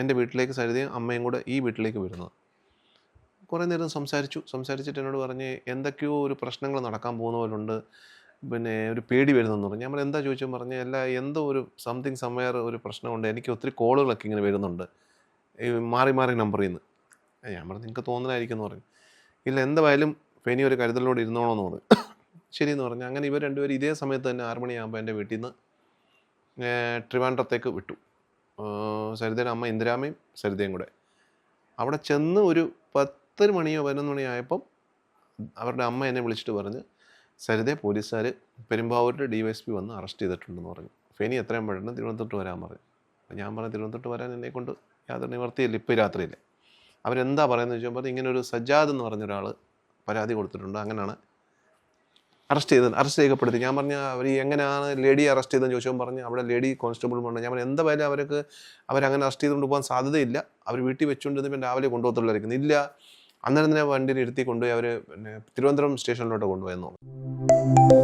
എൻ്റെ വീട്ടിലേക്ക് സരിതയും അമ്മയും കൂടെ ഈ വീട്ടിലേക്ക് വരുന്നത്. കുറേ നേരം സംസാരിച്ചിട്ട് എന്നോട് പറഞ്ഞ് എന്തൊക്കെയോ ഒരു പ്രശ്നങ്ങൾ നടക്കാൻ പോകുന്ന പോലുണ്ട്, പിന്നെ ഒരു പേടി വരുന്നെന്ന് പറഞ്ഞു. ഞാൻ പറഞ്ഞു എന്താ ചോദിച്ചാൽ പറഞ്ഞ് അല്ല എന്തോ ഒരു സംതിങ് സംവെയർ ഒരു പ്രശ്നമുണ്ട്, എനിക്ക് ഒത്തിരി കോളുകളൊക്കെ ഇങ്ങനെ വരുന്നുണ്ട് ഈ മാറി മാറി നമ്പറിൽ നിന്ന്. ഞാൻ പറഞ്ഞു നിങ്ങൾക്ക് തോന്നലായിരിക്കും എന്ന് പറഞ്ഞു. ഇല്ല എന്തായാലും ഫെനി ഒരു കരുതലോട് ഇരുന്നോണമെന്ന് പറഞ്ഞു. ശരിയെന്ന് പറഞ്ഞു. അങ്ങനെ ഇവർ രണ്ടുപേരും ഇതേ സമയത്ത് തന്നെ 6 മണിയാകുമ്പോൾ എൻ്റെ വീട്ടിൽ നിന്ന് ട്രിവാൻഡ്രത്തേക്ക് വിട്ടു. സരിതയുടെ അമ്മ ഇന്ദിരാമയും സരിതയും കൂടെ. അവിടെ ചെന്ന് ഒരു 10 മണിയോ 11 മണിയോ ആയപ്പം അവരുടെ അമ്മ എന്നെ വിളിച്ചിട്ട് പറഞ്ഞ് സരിതയെ പോലീസുകാർ പെരുമ്പാവൂരിൽ DYSP വന്ന് അറസ്റ്റ് ചെയ്തിട്ടുണ്ടെന്ന് പറഞ്ഞു. ഫെനി എത്രയും പെട്ടെന്ന് തിരുവനന്തപുരത്ത് വരാൻ പറഞ്ഞു. അപ്പോൾ ഞാൻ പറഞ്ഞു തിരുവനന്തപുരത്ത് വരാൻ എന്നെക്കൊണ്ട് യാതൊരു നിവർത്തിയില്ല, ഇപ്പോൾ രാത്രിയില്ല. അവരെന്താ പറയുന്നത് ചോദിച്ചപ്പോൾ ഇങ്ങനെ ഒരു സജ്ജാദ് എന്ന് പറഞ്ഞൊരാൾ പരാതി കൊടുത്തിട്ടുണ്ട്, അങ്ങനെയാണ് അറസ്റ്റ് ചെയ്യപ്പെടുത്തി. ഞാൻ പറഞ്ഞ അവർ എങ്ങനെയാണ് ലേഡിയെ അറസ്റ്റ് ചെയ്തതെന്ന് ചോദിച്ചപ്പോൾ പറഞ്ഞ് അവിടെ ലേഡി കോൺസ്റ്റബിൾ പറഞ്ഞു. ഞാൻ പറഞ്ഞു എന്തായാലും അവരങ്ങനെ അറസ്റ്റ് ചെയ്തുകൊണ്ട് പോകാൻ സാധ്യതയില്ല, അവർ വീട്ടിൽ വെച്ചുകൊണ്ടിരുന്ന രാവിലെ കൊണ്ടുപോകത്തുള്ളായിരിക്കുന്നു. ഇല്ല അന്നേരം തന്നെ വണ്ടിയിൽ ഇരുത്തി കൊണ്ടുപോയി അവർ പിന്നെ തിരുവനന്തപുരം സ്റ്റേഷനിലോട്ട് കൊണ്ടുപോയെന്ന് തോന്നുന്നു.